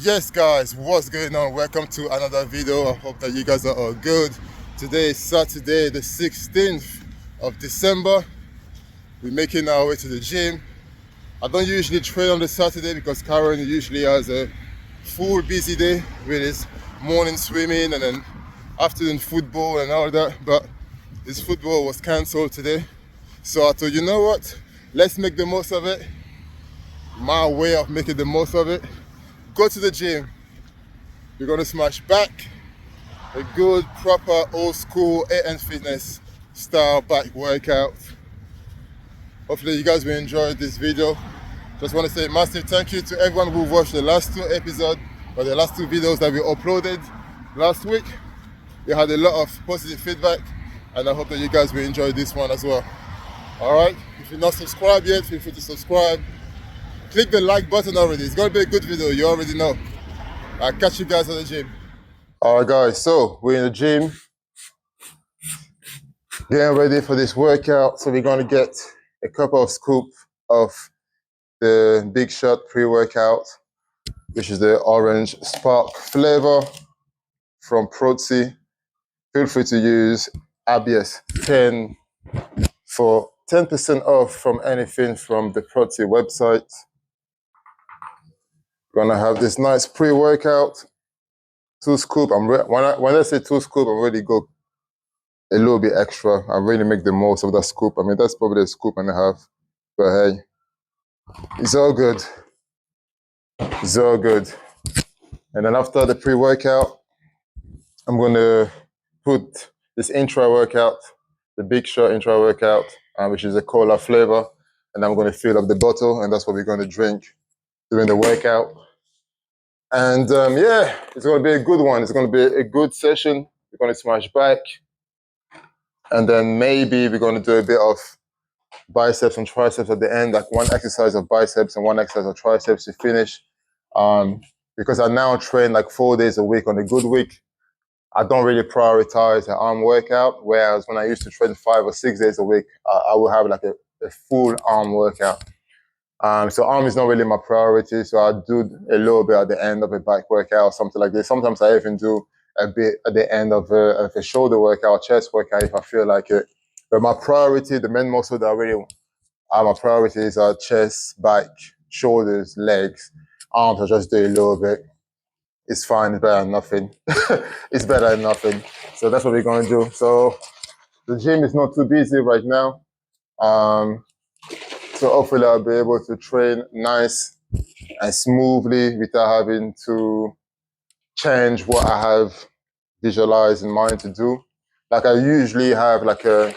Yes guys, what's going on? Welcome to another video. I hope that you guys are all good. Today is Saturday the 16th of December. We're making our way to the gym. I don't usually train on the Saturday because Karen usually has a full busy day with his morning swimming and then afternoon football and all that, but his football was cancelled today. So I thought, you know what, let's make the most of it. My way of making the most of it, go to the gym. We're gonna smash back a good, proper, old school A.N Fitness style back workout. Hopefully you guys will enjoy this video. Just want to say a massive thank you to everyone who watched the last two episodes or the last two videos that we uploaded last week. We had a lot of positive feedback and I hope that you guys will enjoy this one as well. Alright, if you're not subscribed yet, feel free to subscribe. Click the like button already. It's gonna be a good video, you already know. I'll catch you guys at the gym. Alright guys, so we're in the gym, getting ready for this workout. So we're gonna get a couple of scoops of the Big Shot pre-workout, which is the orange spark flavor from Protein. Feel free to use ABS 10 for 10% off from anything from the Protein website. Gonna have this nice pre-workout, 2 scoop. When I say 2 scoop, I'm ready to go a little bit extra. I really make the most of that scoop. I mean, that's probably a scoop and a half, but hey, it's all good. It's all good. And then after the pre-workout, I'm gonna put this intra-workout, the Big Shot intra-workout, which is a cola flavor, and I'm gonna fill up the bottle, and that's what we're gonna drink during the workout. And yeah, it's gonna be a good one. It's gonna be a good session. We're gonna smash back, and then maybe we're gonna do a bit of biceps and triceps at the end, like one exercise of biceps and one exercise of triceps to finish. Because I now train like 4 days a week on a good week, I don't really prioritize the arm workout. Whereas when I used to train 5 or 6 days a week, I would have like a full arm workout. So arm is not really my priority. So I do a little bit at the end of a back workout or something like this. Sometimes I even do a bit at the end of a shoulder workout, chest workout if I feel like it. But my priority, the main muscle that I really my priorities are chest, back, shoulders, legs. Arms I just do a little bit. It's fine, it's better than nothing. It's better than nothing. So that's what we're gonna do. So the gym is not too busy right now. So hopefully I'll be able to train nice and smoothly without having to change what I have visualized in mind to do. Like I usually have like a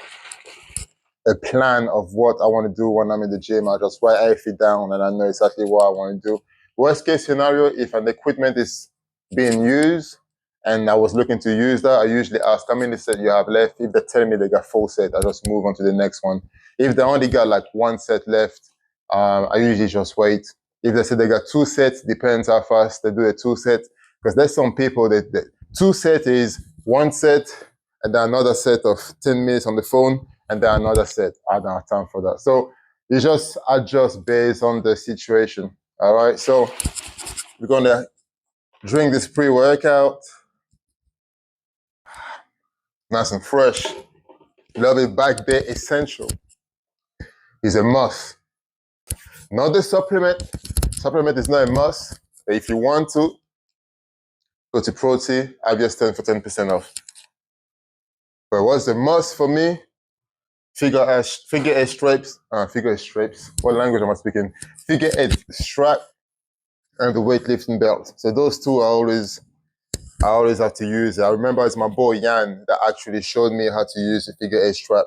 plan of what I want to do when I'm in the gym. I just write everything down and I know exactly what I want to do. Worst case scenario, if an equipment is being used and I was looking to use that, I usually ask how many sets you have left. If they tell me they got 4 sets, I just move on to the next one. If they only got like 1 set left, I usually just wait. If they say they got 2 sets, depends how fast they do the 2 sets. Because there's some people that 2 sets is 1 set and then another set of 10 minutes on the phone and then another set. I don't have time for that. So you just adjust based on the situation. All right. So we're gonna drink this pre-workout, nice and fresh. Love it. Back day essential is a must. Not the supplement. Supplement is not a must. But if you want to, go to Protein. I've just 10 for 10% off. But what's the must for me? Figure eight straps. Figure eight straps. What language am I speaking? Figure eight strap and the weightlifting belt. So those two I always have to use. I remember it's my boy Yan that actually showed me how to use the figure eight strap.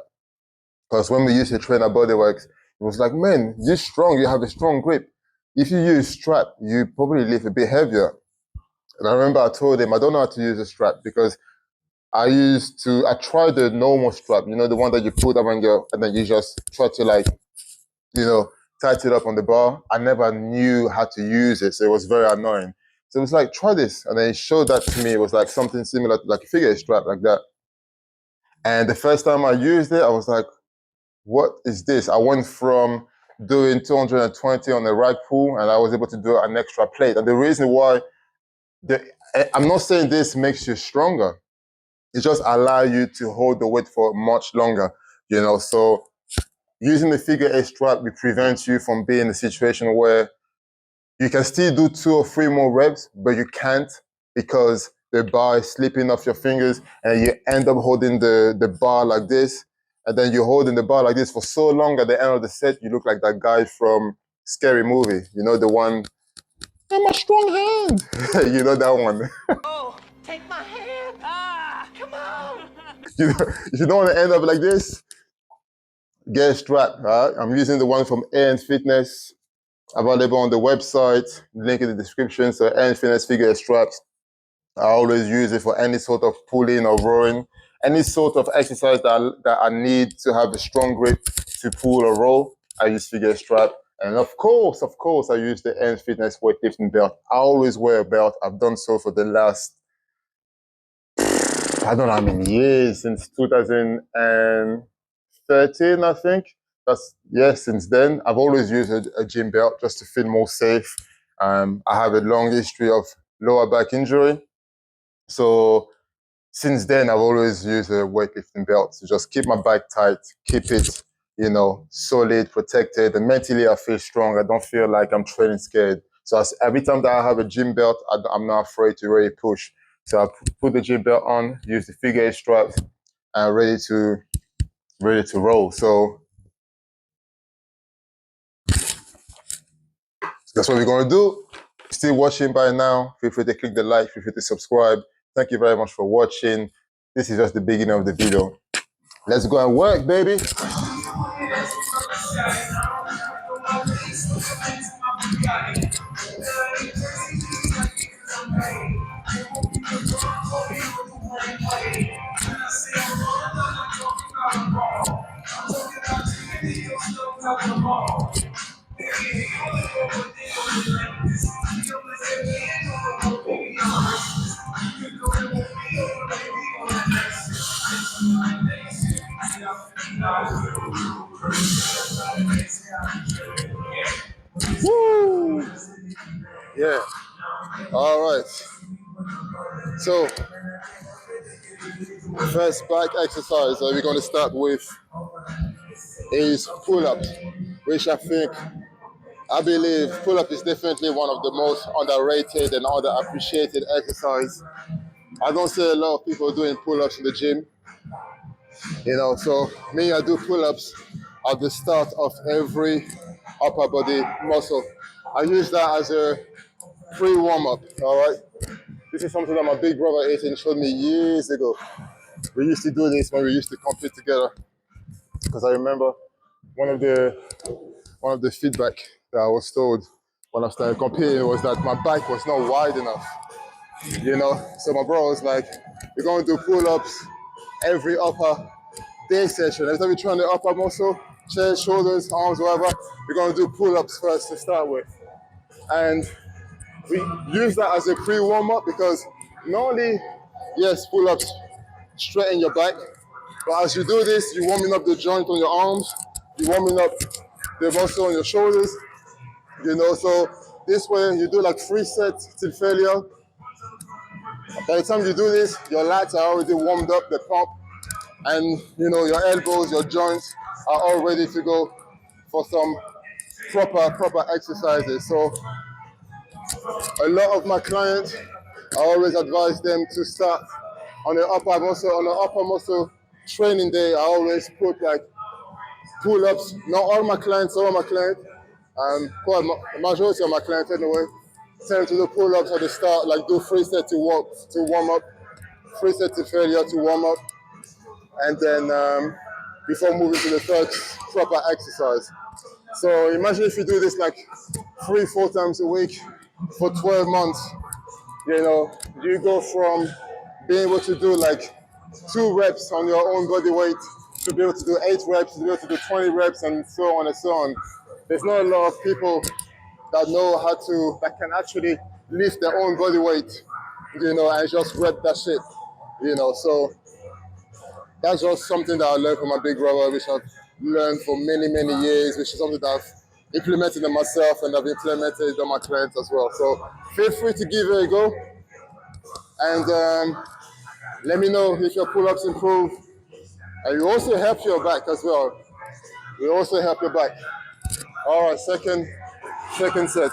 Because when we used to train at Bodyworks, it was like, man, you're strong, you have a strong grip. If you use strap, you probably lift a bit heavier. And I remember I told him I don't know how to use a strap because I tried the normal strap, you know, the one that you put around and then you just try to like, you know, tighten it up on the bar. I never knew how to use it, so it was very annoying. So it was like, try this. And then he showed that to me. It was like something similar to like a figure eight strap like that. And the first time I used it, I was like, what is this? I went from doing 220 on the rack pull and I was able to do an extra plate. And the reason why I'm not saying this makes you stronger. It just allows you to hold the weight for much longer, you know. So using the figure eight strap will prevent you from being in a situation where you can still do 2 or 3 more reps, but you can't because the bar is slipping off your fingers and you end up holding the bar like this. And then you're holding the bar like this for so long at the end of the set, you look like that guy from Scary Movie. You know, the one, I'm a strong hand. You know that one. Oh, take my hand. Ah, come on. You know, if you don't want to end up like this, get a strap. Right? I'm using the one from A.N Fitness, available on the website, link in the description. So A.N Fitness figure eight straps. I always use it for any sort of pulling or rowing, any sort of exercise that I need to have a strong grip to pull or row. I use figure eight strap. And of course, I use the A.N Fitness weightlifting belt. I always wear a belt. I've done so for the last, I don't know how many years, since 2013, I think. Since then. I've always used a gym belt just to feel more safe. I have a long history of lower back injury. So since then, I've always used a weightlifting belt to just keep my back tight, keep it, you know, solid, protected, and mentally I feel strong. I don't feel like I'm training scared. So every time that I have a gym belt, I'm not afraid to really push. So I put the gym belt on, use the figure eight straps, and ready to roll. So that's what we're gonna do. Still watching by now, feel free to click the like, feel free to subscribe. Thank you very much for watching. This is just the beginning of the video. Let's go and work, baby. Woo! Yeah. All right. So, first back exercise that we're going to start with is pull-ups, which I believe pull-up is definitely one of the most underrated and underappreciated exercise. I don't see a lot of people doing pull-ups in the gym, you know. So me, I do pull-ups at the start of every upper body muscle. I use that as a pre-warm-up. All right. This is something that my big brother Ethan showed me years ago. We used to do this when we used to compete together. Because I remember one of the feedback that I was told when I started competing was that my back was not wide enough. You know, so my bro was like, "We're going to do pull-ups every upper day session. Every time we train the upper muscle, chest, shoulders, arms, whatever, we're going to do pull-ups first to start with." And we use that as a pre-warm-up because not only, yes, pull-ups straighten your back, but as you do this, you're warming up the joint on your arms, you're warming up the muscle on your shoulders, you know. So this way, you do like 3 sets till failure. By the time you do this, your lats are already warmed up, the pump, and you know your elbows, your joints are all ready to go for some proper exercises. So a lot of my clients, I always advise them to start on the upper muscle. On the upper muscle training day, I always put like pull-ups. Not all my clients, some of my clients, quite the majority of my clients anyway, tend to do pull-ups at the start, like do 3 sets to warm up, 3 sets to failure to warm up, and then before moving to the third proper exercise. So imagine if you do this like 3-4 times a week for 12 months, you know, you go from being able to do like 2 reps on your own body weight to be able to do 8 reps, to be able to do 20 reps, and so on and so on. There's not a lot of people that can actually lift their own body weight, you know, and just rep that shit, you know. So that's just something that I learned from my big brother, which I've learned for many years, which is something that I've implemented on myself and I've implemented on my clients as well. So feel free to give it a go. And let me know if your pull-ups improve. And you also help your back as well. We also help your back. All right, second set.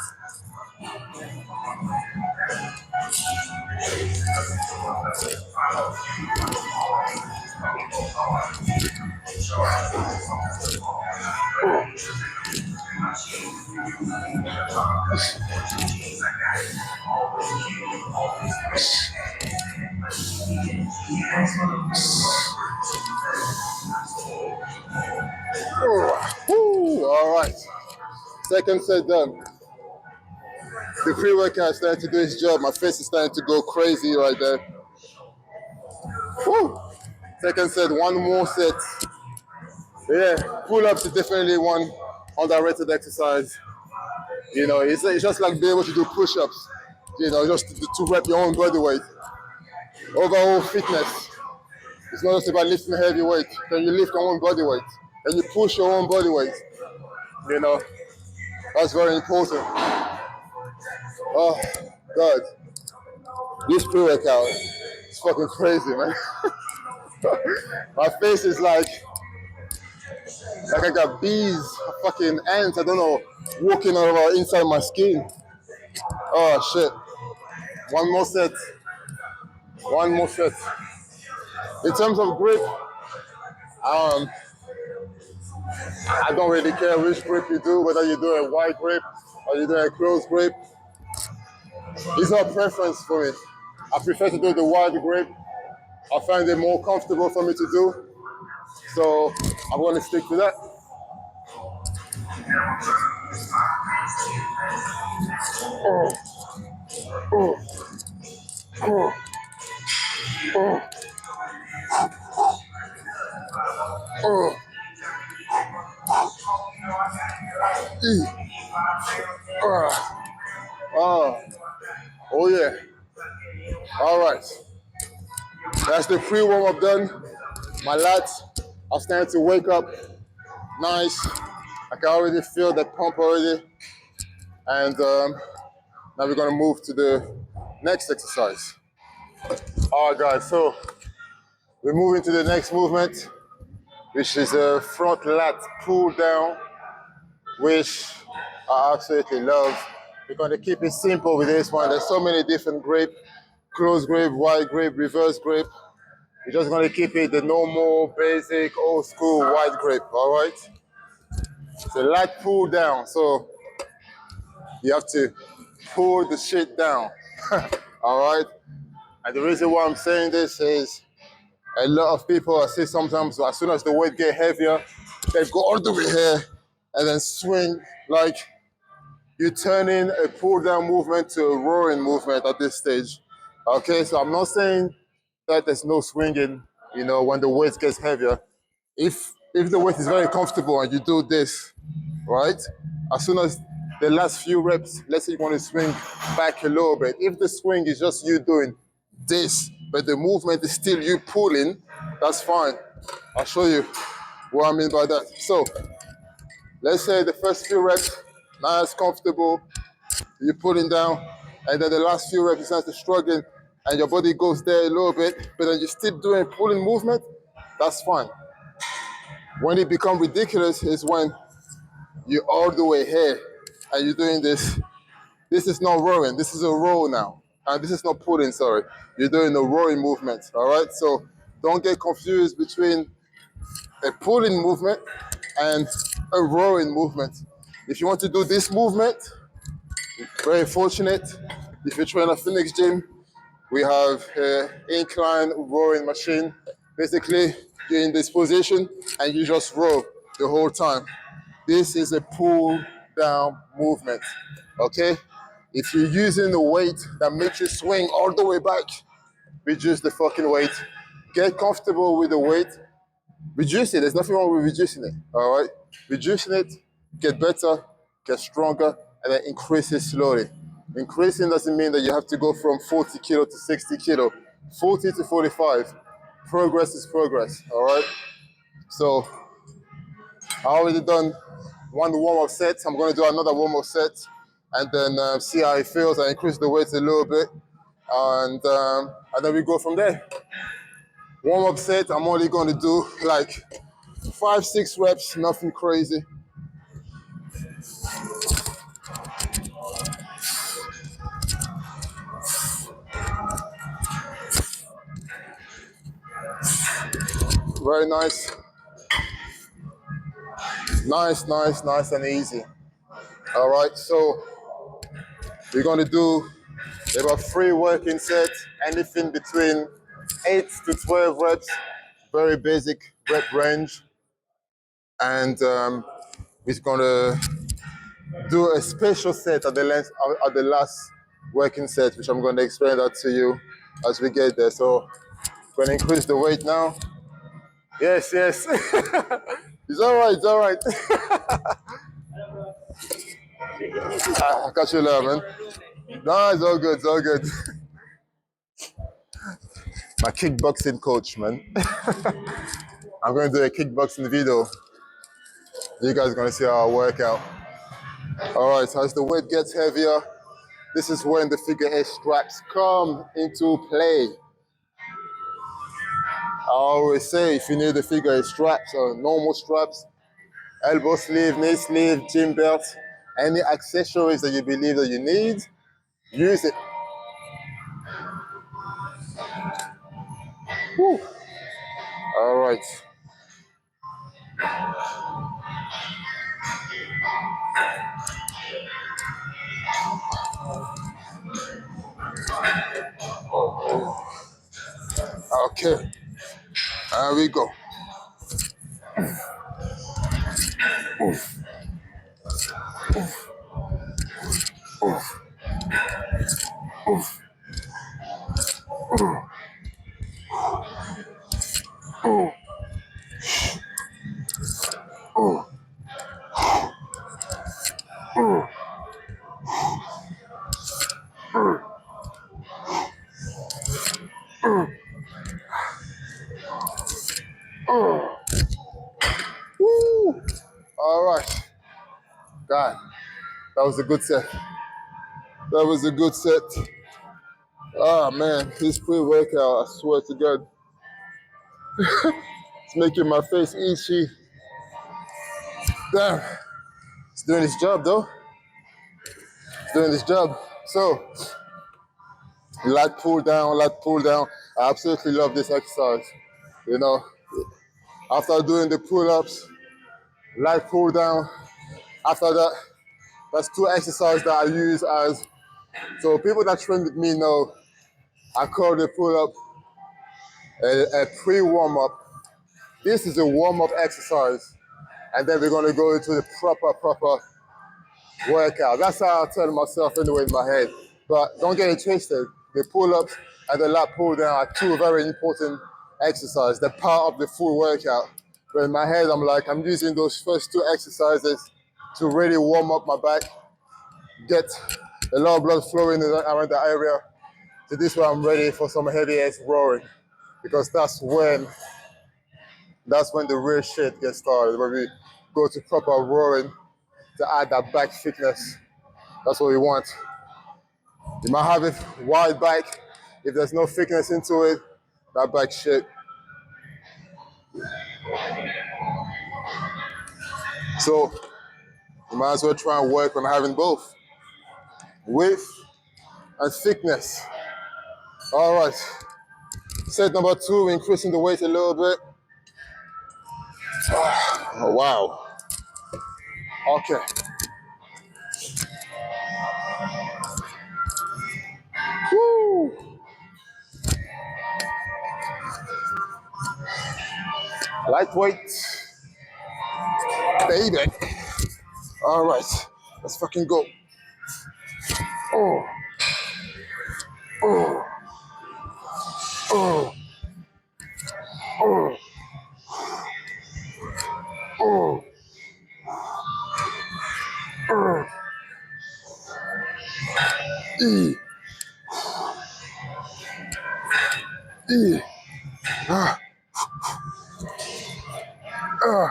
Woo, all right. Second set done. The pre-workout is starting to do its job. My face is starting to go crazy right there. Woo. Second set, one more set. Yeah, pull-ups is definitely one underrated exercise. You know, it's just like being able to do push-ups. You know, just to rep your own body weight. Overall fitness. It's not just about lifting heavy weight. Can you lift your own body weight? Can you push your own body weight? You know, that's very important. Oh, God. This pre-workout is fucking crazy, man. My face is like I got bees, fucking ants, I don't know, walking around inside my skin. Oh, shit. One more set. One more set. In terms of grip, I don't really care which grip you do, whether you do a wide grip or you do a closed grip. It's not a preference for me. I prefer to do the wide grip. I find it more comfortable for me to do. So I'm going to stick to that. Oh yeah. All right. That's the pre-warm up done. My lats are starting to wake up. Nice. I can already feel the pump already. And now we're gonna move to the next exercise. All right, guys. So we're moving to the next movement, which is a front lat pull down, which I absolutely love. We're gonna keep it simple with this one. There's so many different grip, close grip, wide grip, reverse grip. We're just gonna keep it the normal, basic, old school wide grip, all right? It's a lat pull down, so you have to pull the shit down, all right? And the reason why I'm saying this is a lot of people I see sometimes as soon as the weight get heavier, they go all the way here and then swing like you're turning a pull down movement to a rowing movement at this stage. Okay, so I'm not saying that there's no swinging, you know, when the weight gets heavier. If the weight is very comfortable and you do this, right? As soon as the last few reps, let's say you want to swing back a little bit. If the swing is just you doing this, but the movement is still you pulling, that's fine. I'll show you what I mean by that. So let's say the first few reps, nice, comfortable, you're pulling down, and then the last few reps, you start to struggling, and your body goes there a little bit, but then you're still doing pulling movement, that's fine. When it becomes ridiculous is when you're all the way here, and you're doing this. This is not rowing, this is a row now. And this is not pulling, sorry. You're doing a rowing movement, all right? So don't get confused between a pulling movement and a rowing movement. If you want to do this movement, very fortunate. If you train at Phoenix Gym, we have an incline rowing machine. Basically, you're in this position and you just row the whole time. This is a pull down movement, okay? If you're using the weight that makes you swing all the way back, reduce the fucking weight. Get comfortable with the weight. Reduce it. There's nothing wrong with reducing it, all right? Reducing it, get better, get stronger, and then increase it slowly. Increasing doesn't mean that you have to go from 40 kilo to 60 kilo. 40 to 45. Progress is progress, all right? So I already done one warm-up set. I'm going to do another warm-up set and then see how it feels. I increase the weight a little bit. and then we go from there. Warm-up set, I'm only going to do like 5-6 reps, nothing crazy. Very nice. Nice and easy. All right, so we're going to do about 3 working sets, anything between 8 to 12 reps, very basic rep range. And we're going to do a special set at the last working set, which I'm going to explain that to you as we get there. So I'm going to increase the weight now. Yes. It's all right. I got you there, man. No, it's all good. My kickboxing coach, man. I'm going to do a kickboxing video. You guys are going to see how I work out. All right, so as the weight gets heavier, this is when the figure 8 straps come into play. I always say if you need the figure 8 straps or normal straps, elbow sleeve, knee sleeve, gym belt, any accessories that you believe that you need, use it. Woo. All right. Okay. There we go. Woo. All right. God, that was a good set. Oh man, this pre-workout, I swear to God, it's making my face itchy. Damn, it's doing its job though. It's doing its job. So, lat pull down. I absolutely love this exercise. You know, after doing the pull-ups, lat pull down. After that, that's 2 exercises that I use as, so people that train with me know I call the pull-up a pre-warm-up. This is a warm-up exercise, and then we're gonna go into the proper workout. That's how I tell myself anyway in my head. But don't get it twisted. The pull-ups and the lat pull down are 2 very important exercises. They're part of the full workout. But in my head, I'm like, I'm using those first 2 exercises to really warm up my back, get a lot of blood flowing around the area. So this way I'm ready for some heavy ass rowing, because that's when the real shit gets started, when we go to proper rowing to add that back thickness. That's what we want. You might have a wide back. If there's no thickness into it, that back shit. So you might as well try and work on having both width and thickness. All right. Set number 2, increasing the weight a little bit. Oh, wow. Okay. Woo. Lightweight, baby. All right. Let's fucking go. Oh. Oh. Oh. Oh. Oh. Oh. E. E. Ah. Ah.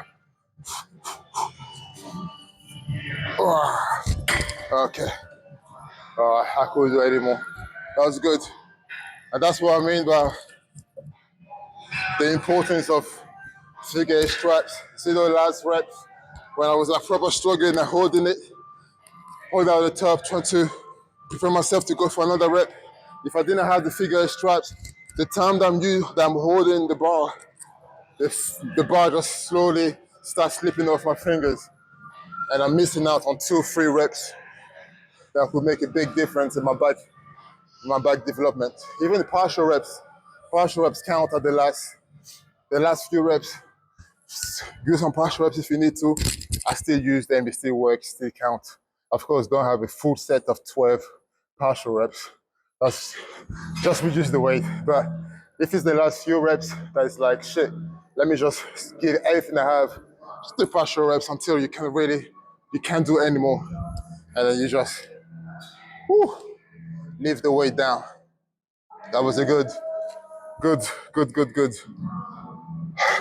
Ah. Okay. I couldn't do it anymore. That was good. And that's what I mean by the importance of figure eight straps. See those last reps when I was like proper struggling and holding out the top, trying to prepare myself to go for another rep. If I didn't have the figure eight straps, the time that I'm holding the bar, the bar just slowly starts slipping off my fingers, and I'm missing out on 2-3 reps that could make a big difference in my back development. Even the partial reps count at the last few reps. Use some partial reps if you need to. I still use them, they still work, still count. Of course, don't have a full set of 12 partial reps. That's just reduce the weight. But if it's the last few reps, that's like shit. Let me just give everything I have, just do partial reps until you can't do anymore. And then you just leave the weight down. That was a good.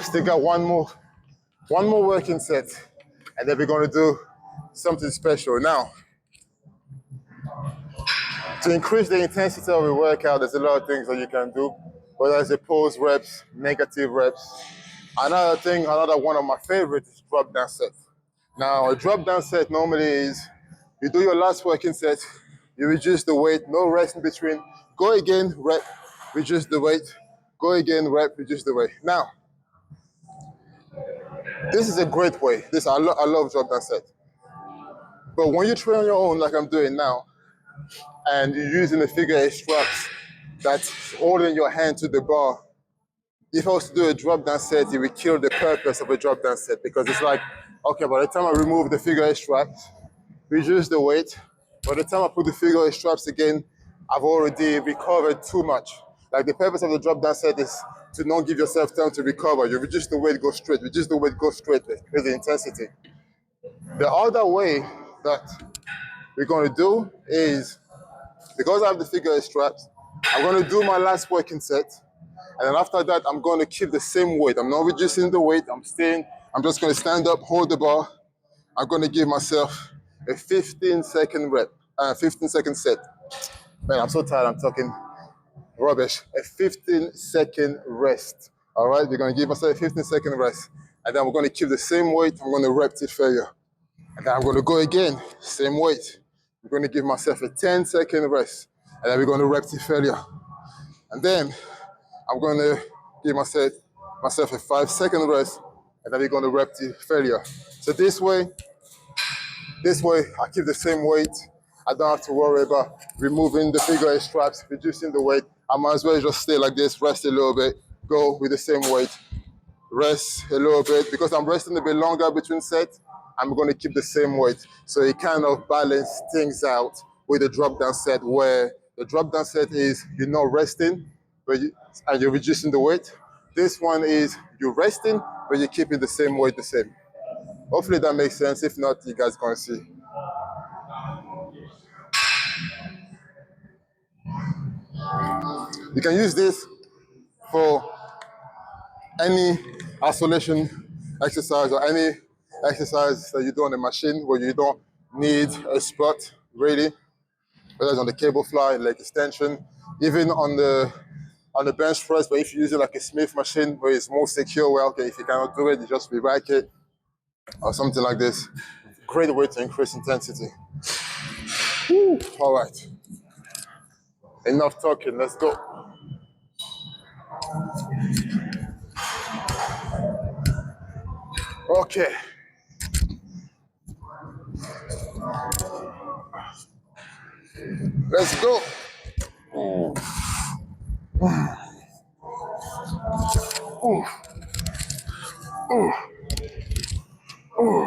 Still got one more working set, and then we're gonna do something special. Now, to increase the intensity of a workout, there's a lot of things that you can do, whether it's a pause reps, negative reps. Another one of my favorites is drop down set. Now, a drop down set normally is you do your last working set, you reduce the weight, no rest in between, go again, rep, reduce the weight, go again, rep, reduce the weight. Now, this is a great way. I love drop down set. But when you train on your own, like I'm doing now, and you're using the figure eight straps that's holding your hand to the bar, if I was to do a drop down set, it would kill the purpose of a drop down set, because it's like, okay, by the time I remove the figure eight straps, reduce the weight, by the time I put the figure eight straps again, I've already recovered too much. Like the purpose of the drop down set is to not give yourself time to recover. You reduce the weight, go straight. Reduce the weight, go straight with the intensity. The other way that we're going to do is, because I have the figure eight straps, I'm going to do my last working set. And then after that, I'm going to keep the same weight. I'm not reducing the weight. I'm just going to stand up, hold the bar. I'm going to give myself a 15-second rep, 15-second set. Man, I'm so tired. I'm talking rubbish. A 15-second rest. All right, we're going to give myself a 15-second rest. And then we're going to keep the same weight. I'm going to rep till failure. And then I'm going to go again, same weight. I'm going to give myself a 10-second rest. And then we're going to rep till failure. And then I'm going to give myself a 5-second rest, and then we're going to rep to failure. So this way, I keep the same weight. I don't have to worry about removing the figure eight straps, reducing the weight. I might as well just stay like this, rest a little bit, go with the same weight, rest a little bit. Because I'm resting a bit longer between sets, I'm going to keep the same weight. So it kind of balances things out with the drop down set, where the drop down set is you're not resting, and you're reducing the weight. This one is you're resting, but you're keeping the same weight the same. Hopefully that makes sense. If not, you guys can see. You can use this for any isolation exercise or any exercise that you do on the machine where you don't need a spot, really. Whether it's on the cable fly, leg extension, even on the bench press, but if you use it like a Smith machine where it's more secure, well, okay, if you cannot do it, you just re-rack it or something like this. Great way to increase intensity. Woo. All right. Enough talking, let's go. Okay. Let's go. Ooh. Ooh. Ooh. Ooh. Ooh.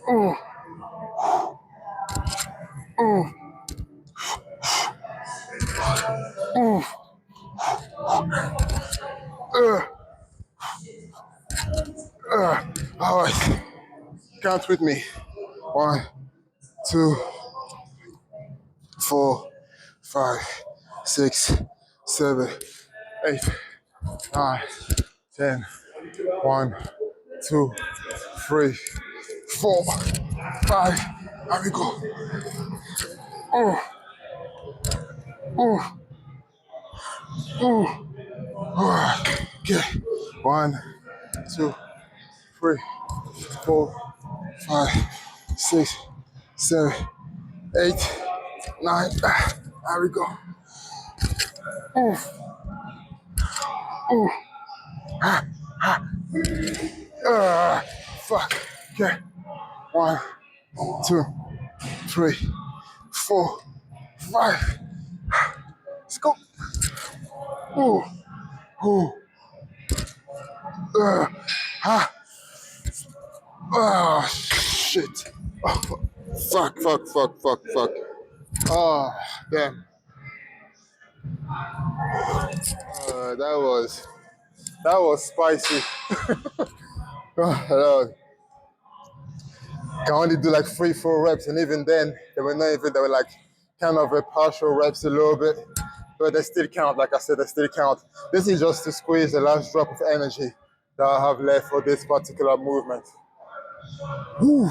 Ooh. Ooh. Ooh. All right. Count with me. 1, 2, 4, 5, 6, 7, 8, 9, 10. 1, 2, 3, 4, 5. Here we go. Okay. 1, 2, 3, 4, 5, 6, 7, 8, 9. There we go. Fuck. Okay. 1, 2, 3, 4, 5. Let's go. Ooh. Ooh. Shit. Oh, fuck. Oh, damn. That was spicy. I can only do like 3, 4 reps, and even then, they were like kind of a partial reps a little bit, but they still count. Like I said, they still count. This is just to squeeze the last drop of energy that I have left for this particular movement. Whew.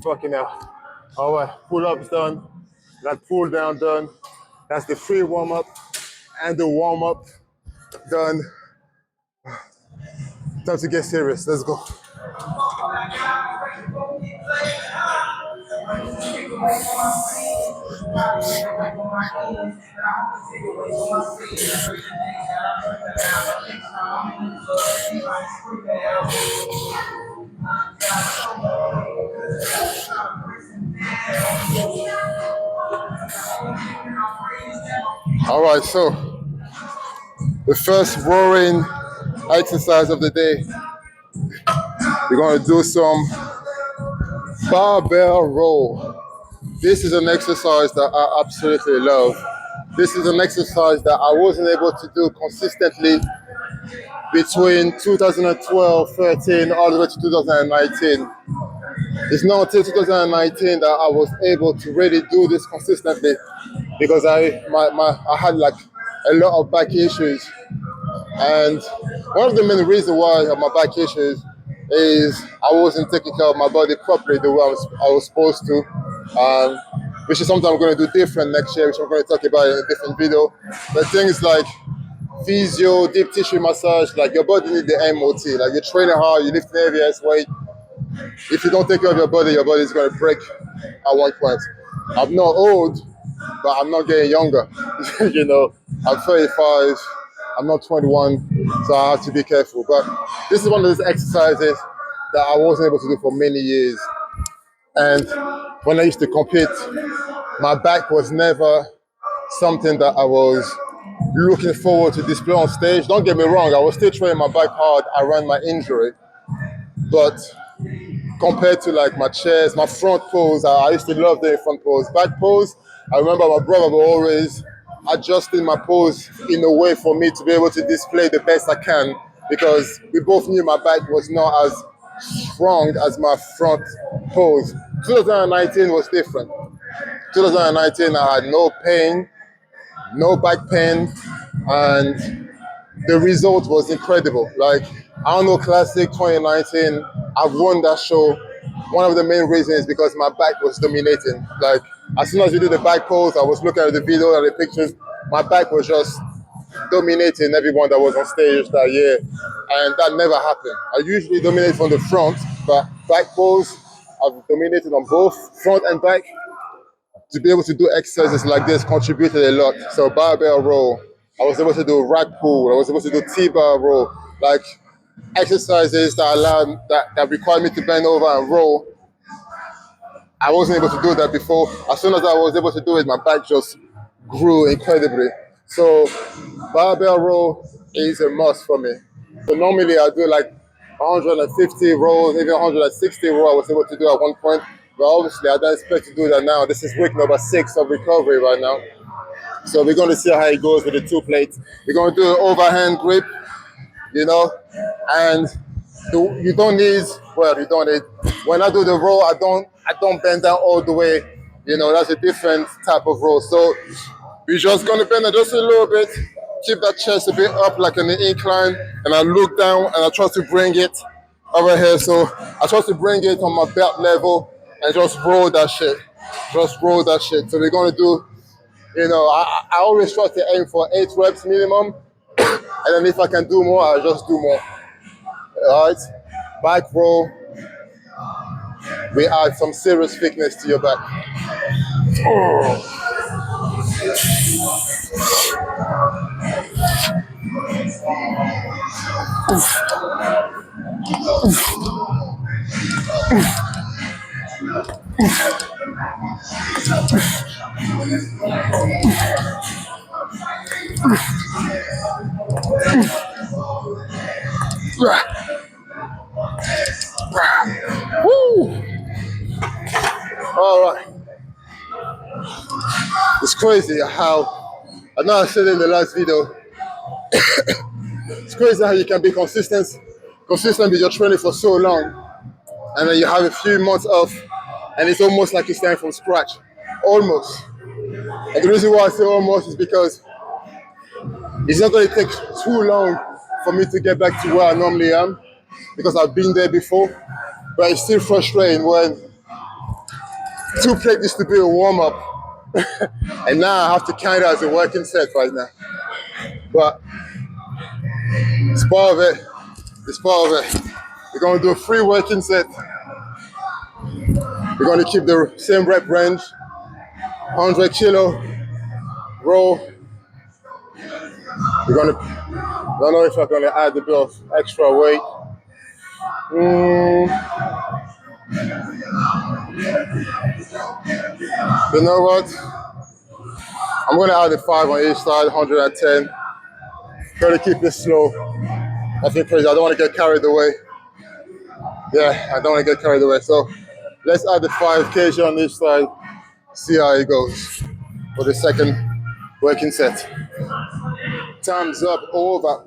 Fucking hell. All right, pull-ups done. That pull down done. That's the free warm-up and the warm-up done. Time to get serious. Let's go. All right, so the first roaring exercise of the day, we're going to do some barbell row. This is an exercise that I absolutely love. This is an exercise that I wasn't able to do consistently between 2012, 13, all the way to 2019. It's not until 2019 that I was able to really do this consistently because I had like a lot of back issues. And one of the main reasons why I have my back issues is I wasn't taking care of my body properly the way I was supposed to, which is something I'm going to do different next year, which I'm going to talk about in a different video. But things like physio, deep tissue massage, like your body needs the MOT. Like you're training hard, you're lifting heavy as weight. If you don't take care of your body is going to break at one point. I'm not old, but I'm not getting younger. You know, I'm 35. I'm not 21, so I have to be careful. But this is one of those exercises that I wasn't able to do for many years. And when I used to compete, my back was never something that I was looking forward to display on stage. Don't get me wrong, I was still training my back hard around my injury. But compared to like my chest, my front pose, I used to love doing front pose. Back pose, I remember my brother would always adjusting my pose in a way for me to be able to display the best I can because we both knew my back was not as strong as my front pose. 2019 was different. 2019, I had no pain, no back pain, and the result was incredible. Like, Arnold Classic 2019, I've won that show. One of the main reasons is because my back was dominating. Like, as soon as we did the back pose, I was looking at the video and the pictures, my back was just dominating everyone that was on stage that year. And that never happened. I usually dominate from the front, but back pose, I've dominated on both front and back. To be able to do exercises like this contributed a lot. So barbell row, I was able to do rack pull, I was able to do T-bar row, like exercises that required me to bend over and roll. I wasn't able to do that before. As soon as I was able to do it, my back just grew incredibly. So barbell row is a must for me. So normally I do like 150 rows, maybe 160 rows I was able to do at one point. But obviously I don't expect to do that now. This is week number 6 of recovery right now. So we're going to see how it goes with the 2 plates. We're going to do an overhand grip, you know, and you don't need, when I do the row, I don't bend down all the way. You know, that's a different type of row. So we're just going to bend it just a little bit, keep that chest a bit up like an incline, and I look down and I try to bring it over here. So I try to bring it on my belt level and just roll that shit. Just roll that shit. So we're gonna do, I always try to aim for 8 reps minimum. And then if I can do more, I'll just do more. All right? Back row, we add some serious thickness to your back. Woo! All right. It's crazy how, I know I said in the last video, it's crazy how you can be consistent with your training for so long, and then you have a few months off, and it's almost like you're starting from scratch. Almost. And the reason why I say almost is because it's not going to take too long for me to get back to where I normally am, because I've been there before. But it's still frustrating when 2 plates used to be a warm-up, and now I have to count it as a working set right now. But it's part of it. It's part of it. We're going to do a 3 working set. We're going to keep the same rep range, 100 kilo row. We're going to, I don't know if I'm going to add a bit of extra weight. You know what? I'm going to add a 5 on each side, 110. Try to keep this slow. Nothing crazy. I don't want to get carried away. Yeah, I don't want to get carried away. So let's add the 5 kg on each side. See how it goes for the second working set. Time's up, over.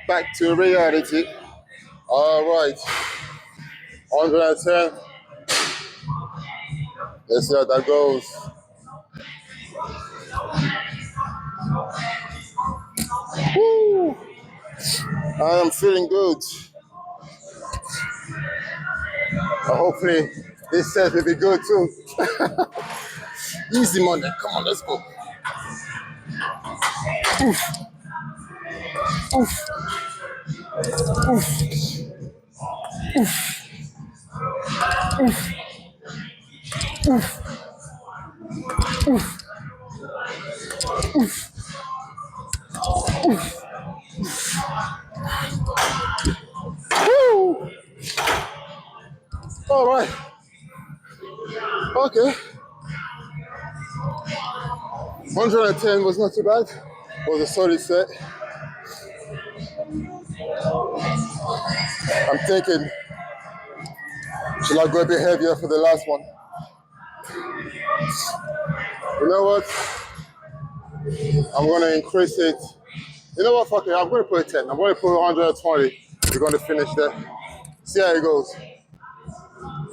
Back to reality. All right. 110. Let's see how that goes. Woo. I am feeling good. Hopefully this set will be good too. Easy Monday. Come on, let's go. Woo. All right. Okay. 110 was not too bad. It was a solid set. I'm thinking, should I go a bit heavier for the last one? You know what? I'm going to increase it. You know what? Fuck it. I'm going to put 10. I'm going to put 120. We're going to finish there. See how it goes.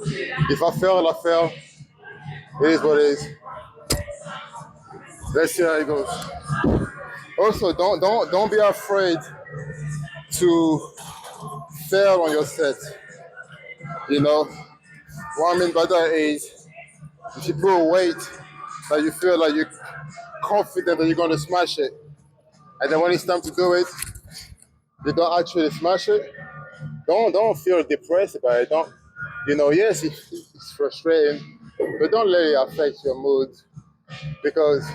If I fail, I fail. It is what it is. Let's see how it goes. Also, don't be afraid to fail on your set. You know, what I mean by that is, if you put a weight that you feel like you're confident that you're going to smash it, and then when it's time to do it, you don't actually smash it, don't feel depressed about it. Don't, yes, it's frustrating, but don't let it affect your mood, because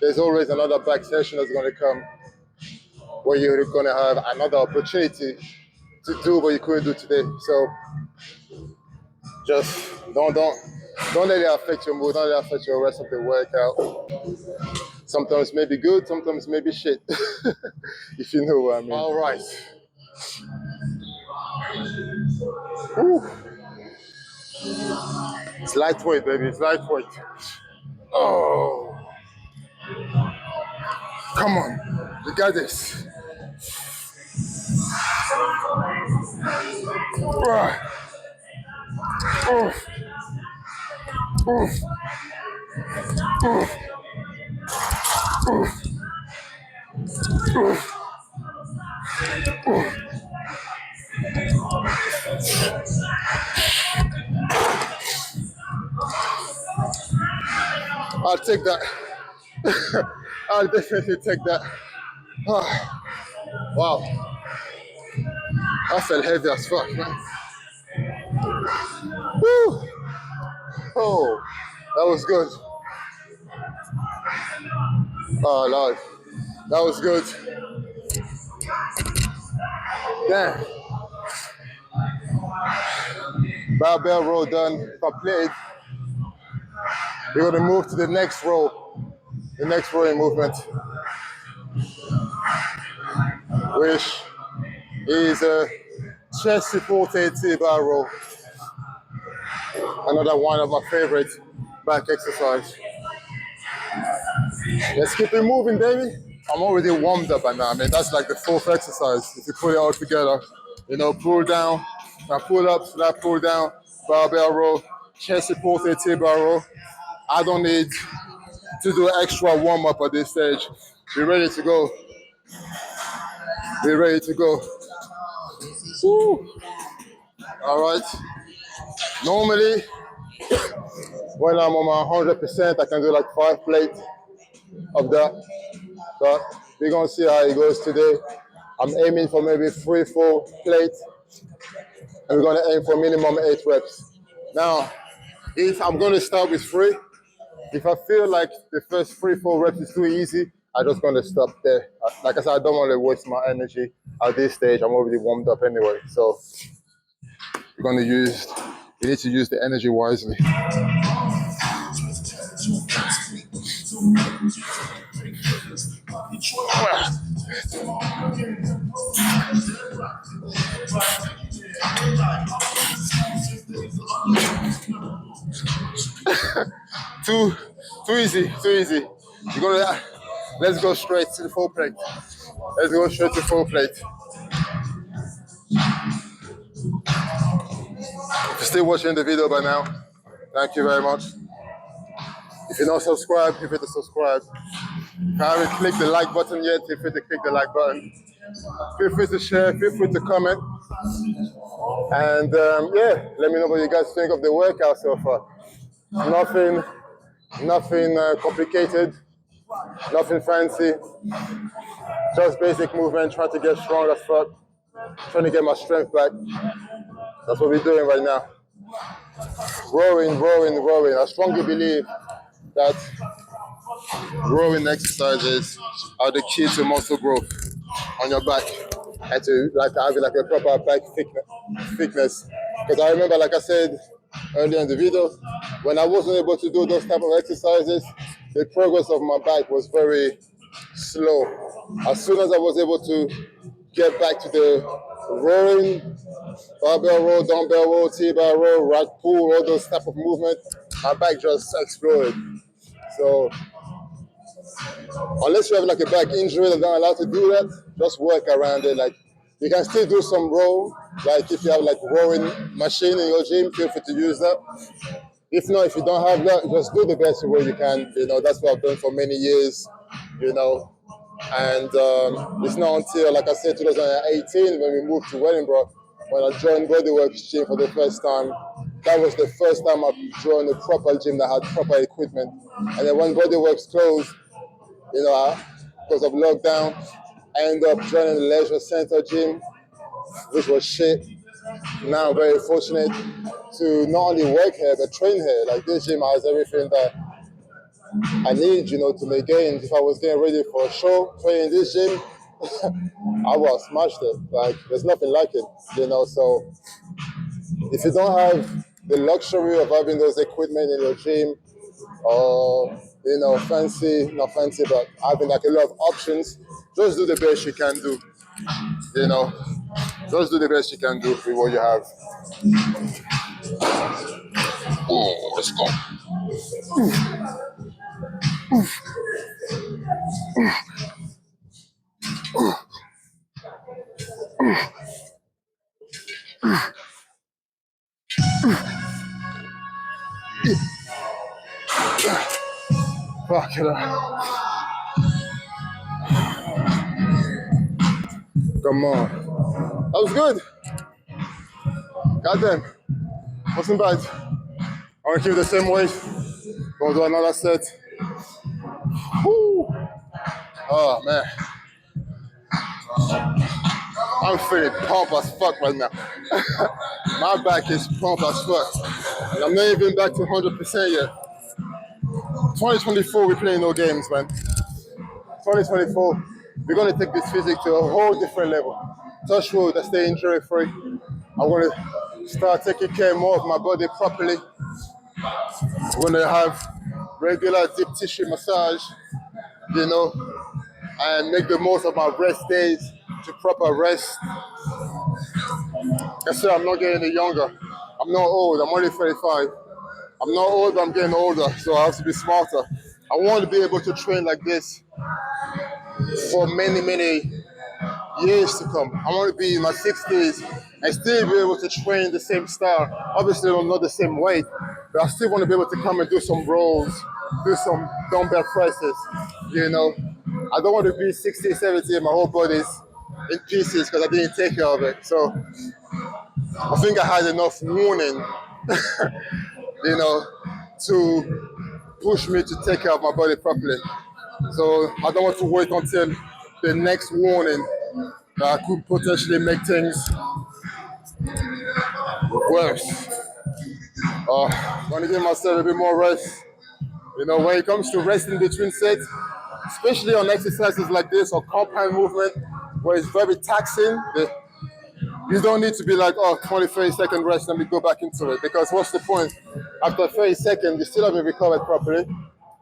there's always another back session that's going to come where you're going to have another opportunity to do what you couldn't do today. So just don't let it affect your mood. Don't let it affect your rest of the workout. Sometimes it may be good, sometimes it may be shit. If you know what I mean. All right. Ooh. It's lightweight, baby. It's lightweight. Oh, come on. You got this. I'll take that. I'll definitely take that. Wow, I felt heavy as fuck, man. Woo! Oh, that was good. Oh Lord, that was good. Damn. Barbell row done, completed. We're gonna move to the next row, the next rowing movement, which is a chest supported T-bar row. Another one of my favorite back exercise. Let's keep it moving, baby. I'm already warmed up by now. I mean, that's like the fourth exercise if you put it all together. You know, pull down, now pull up, now pull down, barbell row, chest supported T-bar row. I don't need to do extra warm up at this stage. Be ready to go. Be ready to go. Woo. All right. Normally, when I'm on my 100%, I can do like 5 plates of that. But we're gonna see how it goes today. I'm aiming for maybe 3-4 plates, and we're gonna aim for minimum 8 reps. Now, if I'm gonna start with 3, if I feel like the first 3-4 reps is too easy, I'm just gonna stop there. Like I said, I don't want to waste my energy at this stage. I'm already warmed up anyway, so we're gonna use. You need to use the energy wisely. Too, too easy, too easy. You're gonna. Let's go straight to the full plate. Let's go straight to full plate. If you're still watching the video by now, thank you very much. If you're not subscribed, feel free to subscribe. If you haven't clicked the like button yet, feel free to click the like button. Feel free to share, feel free to comment. And yeah, let me know what you guys think of the workout so far. Nothing complicated, nothing fancy. Just basic movement, trying to get strong as fuck, trying to get my strength back. That's what we're doing right now. Rowing, rowing, rowing. I strongly believe that rowing exercises are the key to muscle growth on your back and to like having like a proper back thickness. Because I remember, like I said earlier in the video, when I wasn't able to do those type of exercises, the progress of my back was very slow. As soon as I was able to get back to the rowing, barbell row, dumbbell row, T-bar row, rack pull, all those type of movement, my back just exploded. So unless you have like a back injury that's not allowed to do that, just work around it. Like you can still do some row, like if you have like rowing machine in your gym, feel free to use that. If not, if you don't have that, just do the best way you can. You know, that's what I've done for many years, you know. And it's not until, like I said, 2018 when we moved to Wellingborough, when I joined Bodyworks gym for the first time. That was the first time I joined a proper gym that had proper equipment. And then when Bodyworks closed, you know, because of lockdown, I ended up joining the leisure center gym, which was shit. Now I'm very fortunate to not only work here, but train here. Like this gym has everything that I need, you know, to make gains. If I was getting ready for a show, training this gym, I would have smashed it. Like there's nothing like it, you know, so if you don't have the luxury of having those equipment in your gym, or you know, fancy, not fancy, but having like a lot of options, just do the best you can do. You know, just do the best you can do with what you have. Oh, let's go. Fuck it up. Come on. That was good. Goddamn. Wasn't bad. I'm gonna keep the same weight. Gonna do another set. Whew. Oh man, I'm feeling pumped as fuck right now. My back is pumped as fuck. And I'm not even back to 100% yet. 2024, we're playing no games, man. 2024, we're gonna take this physique to a whole different level. Touch wood, I stay injury free. I want to start taking care more of my body properly. I'm gonna have regular deep tissue massage, you know, and make the most of my rest days to proper rest. I said I'm not getting any younger. I'm not old, I'm only 35. I'm not old, but I'm getting older, so I have to be smarter. I want to be able to train like this for many, many years to come. I want to be in my 60s and still be able to train the same style. Obviously, I'm not the same weight, but I still want to be able to come and do some rolls, do some dumbbell presses, you know. I don't want to be 60, 70 and my whole body's in pieces because I didn't take care of it. So I think I had enough warning, you know, to push me to take care of my body properly. So I don't want to wait until the next warning that could potentially make things worse. I want to give myself a bit more rest. You know, when it comes to resting between sets, especially on exercises like this or compound movement, where it's very taxing, you don't need to be like, oh, 20, 30-second rest, let me go back into it. Because what's the point? After 30 seconds, you still haven't recovered properly,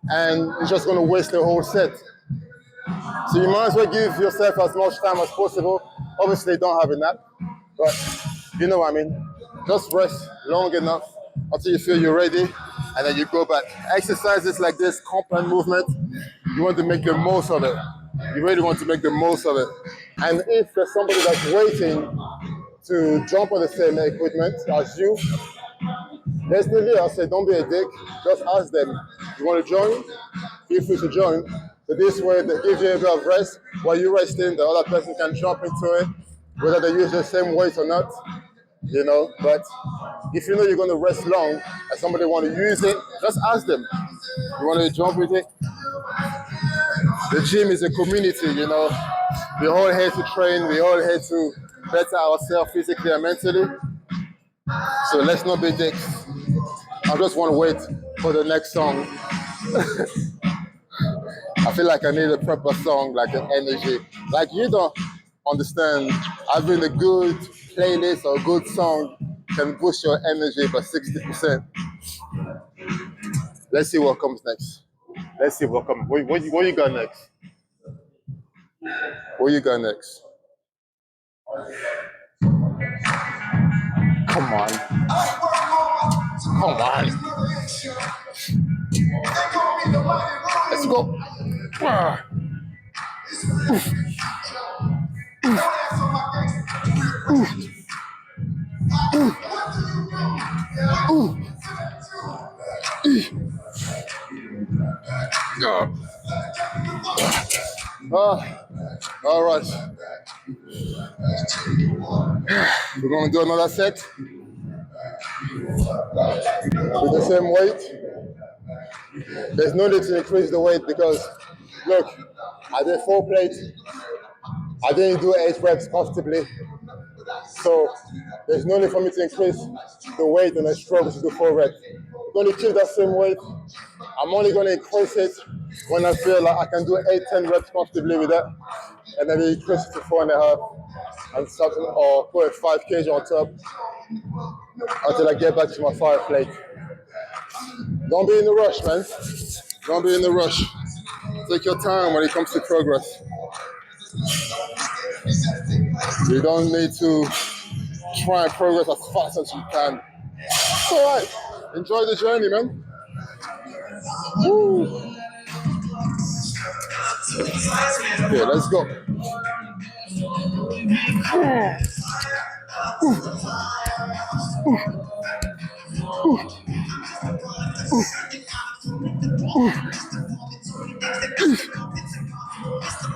and you're just going to waste the whole set. So you might as well give yourself as much time as possible. Obviously, don't have enough, but you know what I mean. Just rest long enough until you feel you're ready, and then you go back. Exercises like this, compound movement, you want to make the most of it. You really want to make the most of it. And if there's somebody that's waiting to jump on the same equipment as you, definitely I'll say don't be a dick. Just ask them, you want to join? Feel free to join. So this way, that gives you a bit of rest. While you're resting, the other person can jump into it, whether they use the same weight or not, you know. But if you know you're going to rest long and somebody want to use it, just ask them. You want to jump with it? The gym is a community, you know. We're all here to train. We're all here to better ourselves physically and mentally. So let's not be dicks. I just want to wait for the next song. I feel like I need a proper song, like an energy. Like you don't understand, having a good playlist or a good song can boost your energy by 60%. Let's see what comes next. Let's see what comes. What you got next? What you got next? Come on. Come on. Let's go. Ah. All right. We're going to do another set with the same weight. There's no need to increase the weight because, look, I did 4 plates. I didn't do 8 reps comfortably. So there's no need for me to increase the weight and I struggle to do 4 reps. I'm going to keep that same weight. I'm only going to increase it when I feel like I can do 8, 10 reps comfortably with that. And then increase it to 4.5 and something, or put 5 kg on top until I get back to my 5 plate. Don't be in a rush, man. Don't be in a rush. Take your time when it comes to progress. You don't need to try and progress as fast as you can. It's all right. Enjoy the journey, man. Woo. Yeah, let's go.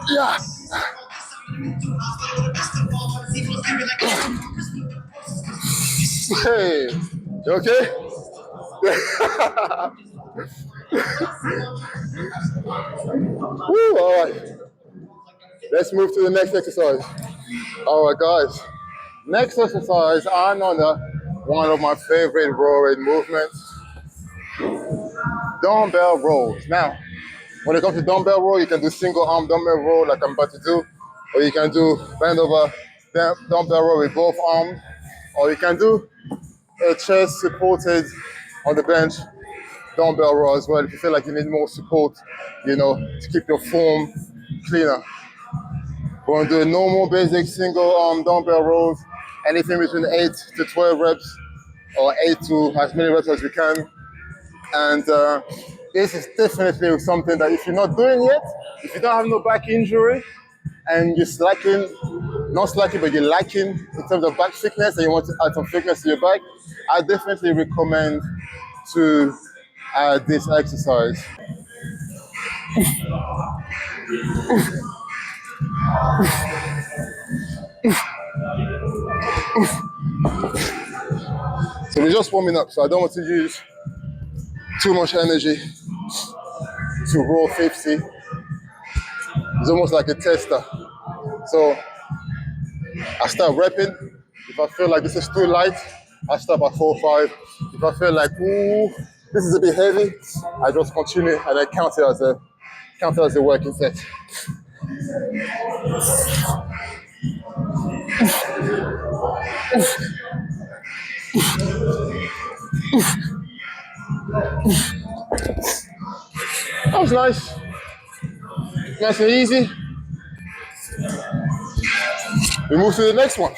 Yeah. Hey, you okay? Woo, all right. Let's move to the next exercise. All right, guys. Next exercise, another one of my favorite rowing movements, dumbbell rows. Now, when it comes to dumbbell row, you can do single arm dumbbell row like I'm about to do, or you can do bend over dumbbell row with both arms, or you can do a chest supported on the bench dumbbell row as well if you feel like you need more support, to keep your form cleaner. We're gonna do a normal basic single arm dumbbell rows, anything between 8 to 12 reps, or 8 to as many reps as we can. And this is definitely something that if you're not doing yet, if you don't have no back injury, and you're slacking, not slacking, but you're lacking in terms of back thickness, and you want to add some thickness to your back, I definitely recommend to add this exercise. So we're just warming up, so I don't want to use too much energy to row 50. It's almost like a tester. So I start repping. If I feel like this is too light, I stop at 4 or 5. If I feel like, ooh, this is a bit heavy, I just continue and I count it as a working set. That was nice. Nice and easy. We move to the next one.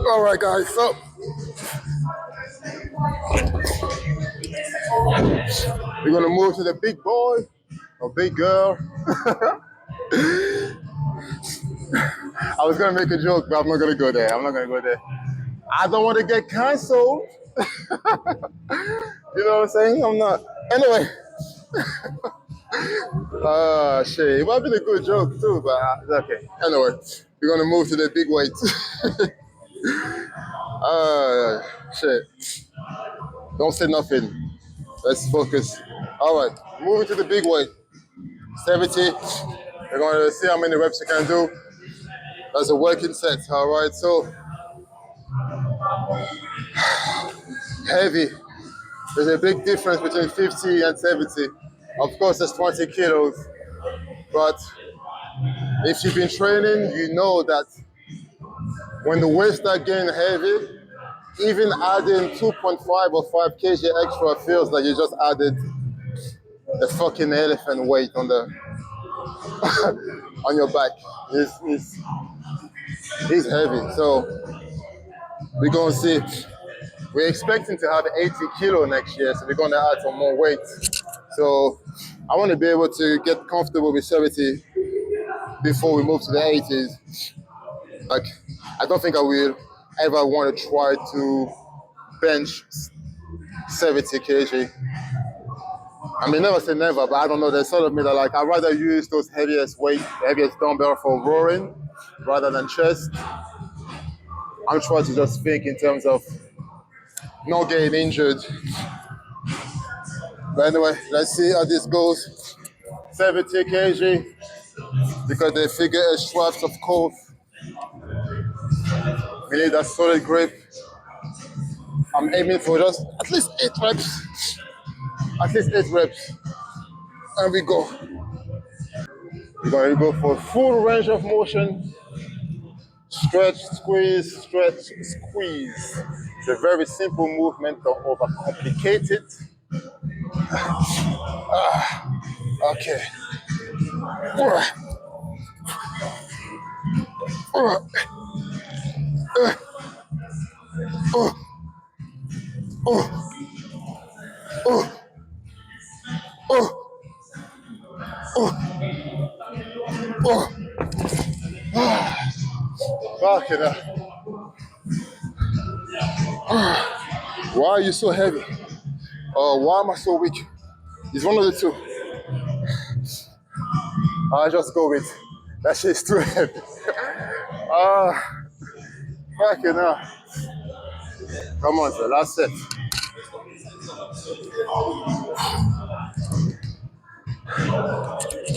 All right, guys, so we're gonna move to the big boy or big girl. I was gonna make a joke, but I'm not gonna go there. I'm not gonna go there. I don't want to get cancelled. You know what I'm saying? I'm not. Anyway, shit, it might be a good joke too, but okay. Anyway, we're gonna move to the big weight. Shit. Don't say nothing. Let's focus. All right, moving to the big weight. 70. We're gonna see how many reps you can do. That's a working set. All right, so heavy. There's a big difference between 50 and 70. Of course, there's 20 kilos, but if you've been training, you know that when the weights start getting heavy, even adding 2.5 or 5 kg extra feels like you just added a fucking elephant weight on the on your back. It's heavy. So we're gonna see. We're expecting to have 80 kilo next year, so we're gonna add some more weight. So I want to be able to get comfortable with 70 before we move to the 80s. Like, I don't think I will ever want to try to bench 70 kg. I mean, never say never, but I don't know. There's sort of me that like I'd rather use those heaviest weight, heaviest dumbbell for rowing rather than chest. I'm trying to just think in terms of not getting injured. But anyway, let's see how this goes. 70 kg because they figure a straps, of course. We need that solid grip. I'm aiming for just at least 8 reps. At least 8 reps. And we go. We're going to go for full range of motion. Stretch, squeeze, stretch, squeeze. It's a very simple movement, don't overcomplicate it. Okay. Fucking hell. Why are you so heavy? Why am I so weak? It's one of the two. I'll just go with that shit's too heavy. Fucking hell. Come on, sir, last set.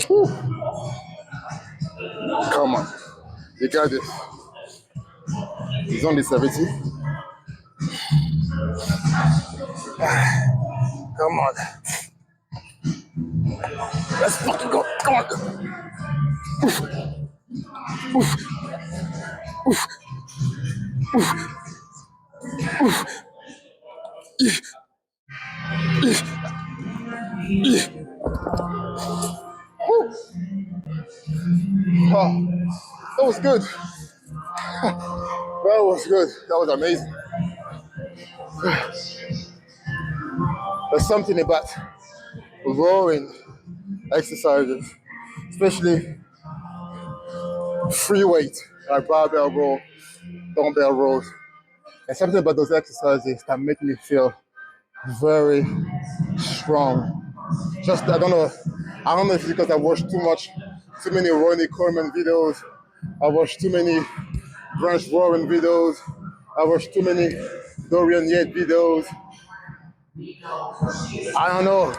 Whew. Come on. You got this. It's only 70. Come on. Let's fucking go. Come on. Oh, that was good. That was good. That was amazing. There's something about rowing exercises, especially free weight, like barbell row, dumbbell rows. There's something about those exercises that make me feel very strong. Just I don't know if it's because I watched too many Ronnie Coleman videos. I watched too many Branch Warren videos. I watched too many Dorian Yates videos. I don't know.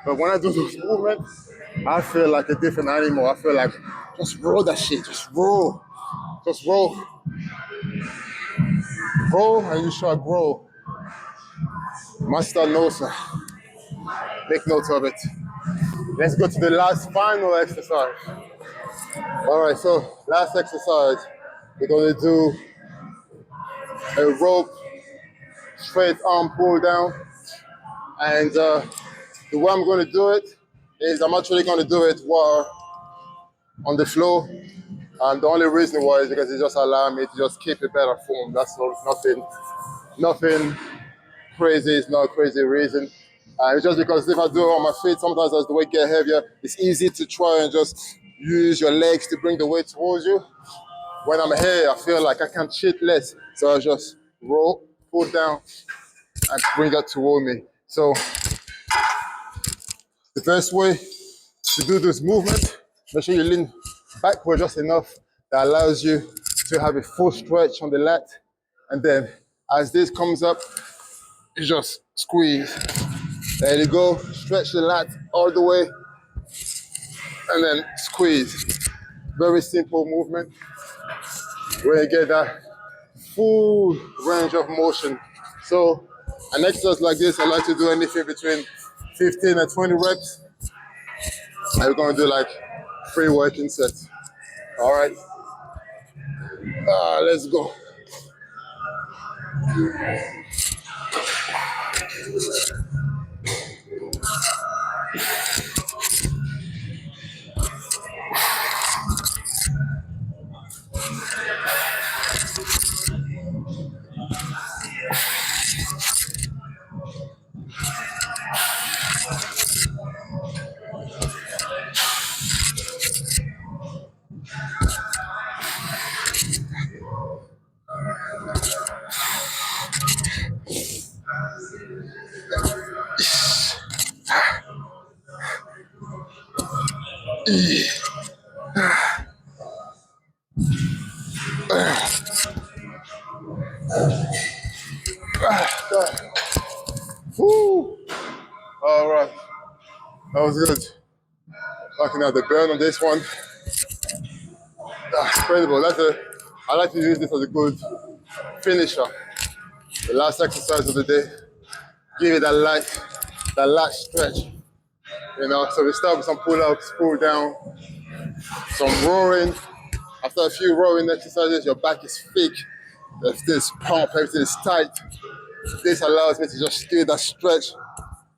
But when I do those movements, I feel like a different animal. I feel like just roll that shit. Just roll. Just roll. Roll and you shall grow. Master Nosa. Make note of it. Let's go to the last final exercise. All right, so last exercise, we're gonna do a rope straight arm pull down. And the way I'm gonna do it is I'm actually gonna do it while on the floor. And the only reason why is because it just allows me to just keep a better form. That's all, nothing crazy, it's not a crazy reason. It's just because if I do it on my feet, sometimes as the weight get heavier, it's easy to try and just use your legs to bring the weight towards you. When I'm here, I feel like I can cheat less. So I just roll, pull down, and bring that toward me. So the best way to do this movement, make sure you lean backward just enough that allows you to have a full stretch on the lat. And then as this comes up, you just squeeze. There you go. Stretch the lat all the way and then squeeze. Very simple movement where you get that full range of motion. So an exercise like this, I like to do anything between 15 and 20 reps. And we're gonna do like 3 working sets. All right, let's go. Woo. All right, that was good. Looking at the burn on this one. Incredible. I like to use this as a good finisher. The last exercise of the day. Give it that light stretch. You know, so we start with some pull-ups, pull down, some rowing. After a few rowing exercises, your back is thick. There's this pump, everything is tight. This allows me to just do that stretch,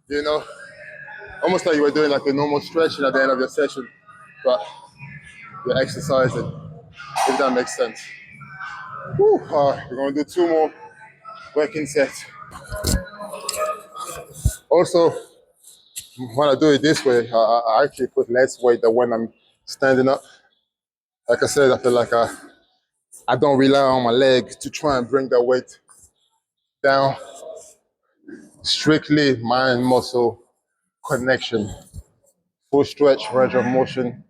you know, almost like you were doing like a normal stretching at the end of your session, but you're exercising, if that makes sense. Woo, all right, we're gonna do 2 more working sets. Also, when I do it this way, I actually put less weight than when I'm standing up. Like I said, I feel like I don't rely on my legs to try and bring that weight down. Strictly mind muscle connection. Full stretch, range of motion,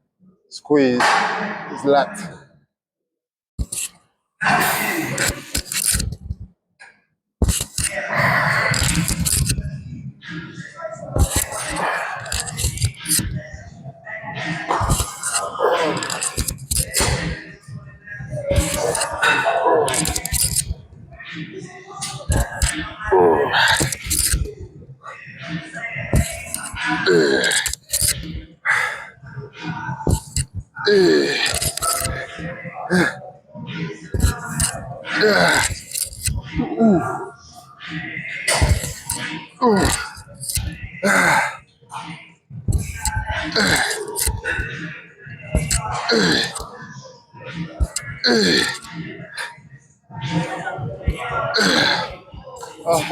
squeeze, lat.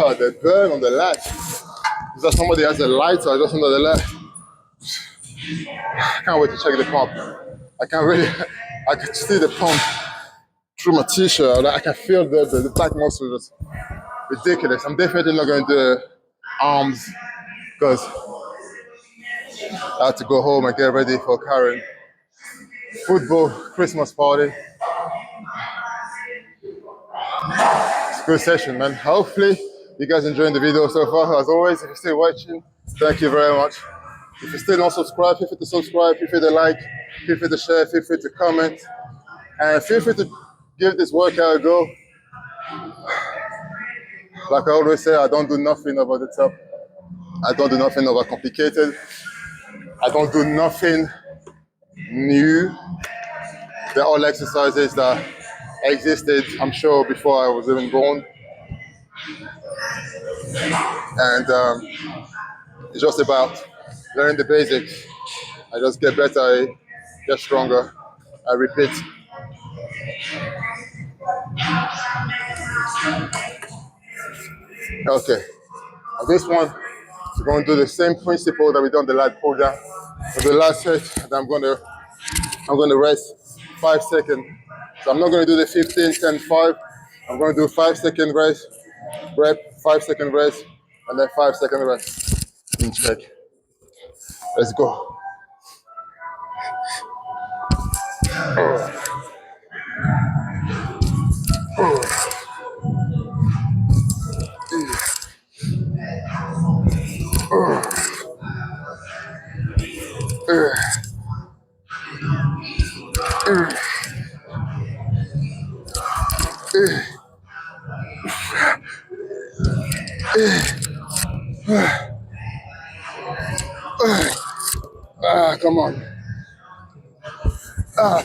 Oh, the burn on the lat. Is that somebody has a lighter just under the lat? I can't wait to check the pump. I can't really, I can see the pump through my t-shirt. I can feel the back muscle just ridiculous. I'm definitely not going to do arms because I have to go home and get ready for Karen. Football, Christmas party. It's a good session, man. Hopefully you guys enjoying the video so far. As always, if you're still watching, thank you very much. If you're still not subscribed, feel free to subscribe, feel free to like, feel free to share, feel free to comment, and feel free to give this workout a go. Like I always say, I don't do nothing over the top. I don't do nothing over complicated. I don't do nothing new. They're all exercises that existed, I'm sure, before I was even born. And it's just about learning the basics. I just get better, I get stronger, I repeat. Okay, on this one, we're going to do the same principle that we done the lat pull down. For the last set, I'm gonna rest 5 seconds. So I'm not gonna do the 15, 10, 5. I'm gonna do 5 second rest, rep, 5 second rest, and then 5 second rest. In check. Let's go. Come on.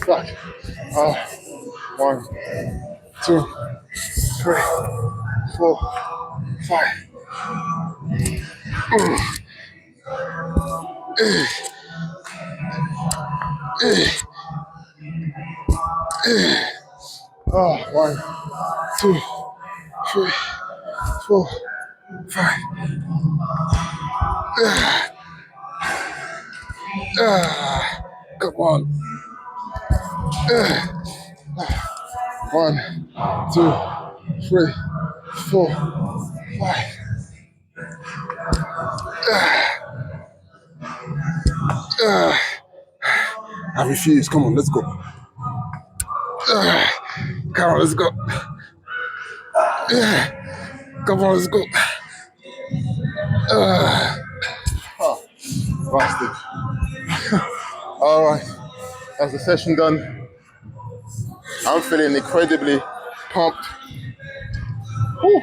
Fuck. 1, 2, 3, 4, 5. Oh, 1, 2, 3, 4, 5. Come on. 1, 2, 3, 4, 5. I refuse. Come on, let's go. Come on, let's go. Come on, let's go. Bastard. All right, that's the session done. I'm feeling incredibly pumped. Woo.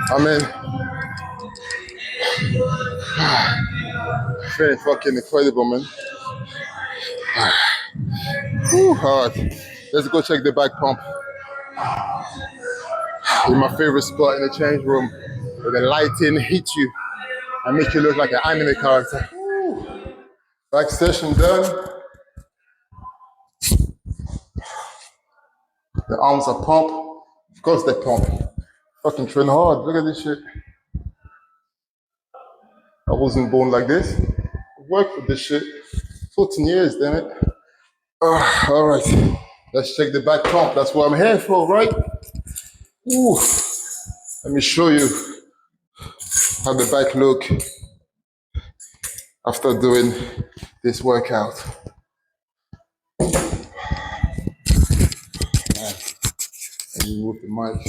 I mean, feeling fucking incredible, man. Woo. All right, let's go check the back pump in my favorite spot in the change room where the lighting hits you and make you look like an anime character. Woo. Back session done. The arms are pump. Of course they pump. Fucking train hard. Look at this shit. I wasn't born like this. I worked for this shit. 14 years, damn it. All right. Let's check the back pump. That's what I'm here for, right? Ooh. Let me show you how the back look after doing this workout. Let me move the mic.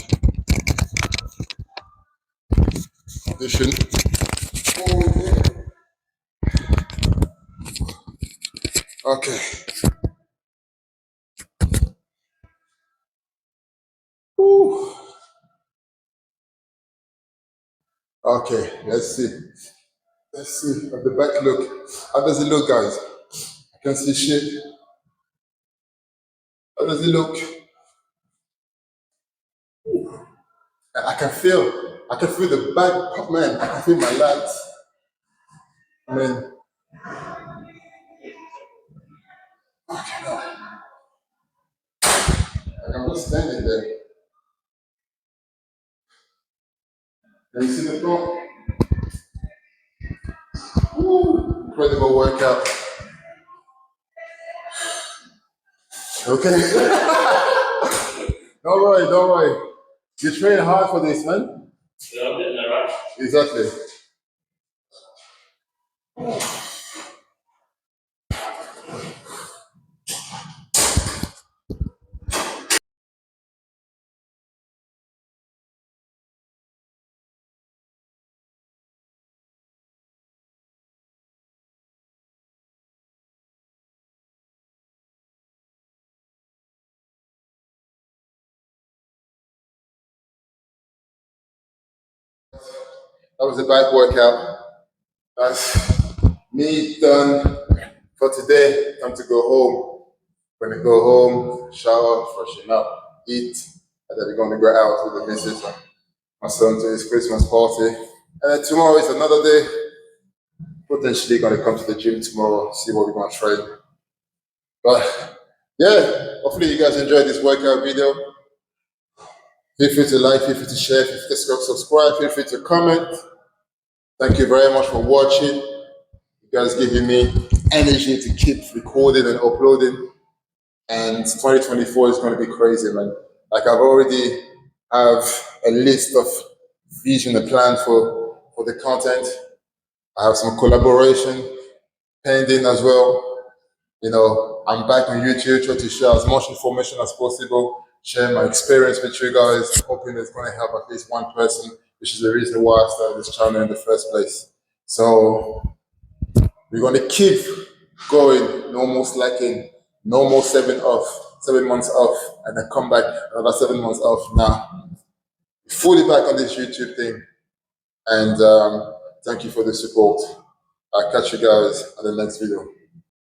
Position. Okay. Ooh. Okay, let's see. Let's see at the back look. How does it look, guys? I can see shit. How does it look? I can feel the back, oh, man. I can feel my lats. I mean, like I'm just standing there. Can you see the front? Woo, incredible workout. Okay. Don't worry, don't worry. You train hard for this, man. Yeah, I'm getting there, right? Exactly. That was a back workout. That's me done for today. Time to go home. Gonna go home, shower, freshen up, eat, and then we're gonna go out with the missus and my son to his Christmas party. And then tomorrow is another day. Potentially gonna come to the gym tomorrow, see what we're gonna train. But yeah, hopefully you guys enjoyed this workout video. Feel free to like, feel free to share, feel free to subscribe, feel free to comment. Thank you very much for watching. You guys giving me energy to keep recording and uploading. And 2024 is going to be crazy, man. Like I've already have a list of vision and plan for the content. I have some collaboration pending as well. You know, I'm back on YouTube trying to share as much information as possible, share my experience with you guys, hoping it's going to help at least one person, which is the reason why I started this channel in the first place. So we're going to keep going, no more slacking, no more 7 months off, and then come back another 7 months off. Now, fully back on this YouTube thing, and thank you for the support. I'll catch you guys on the next video.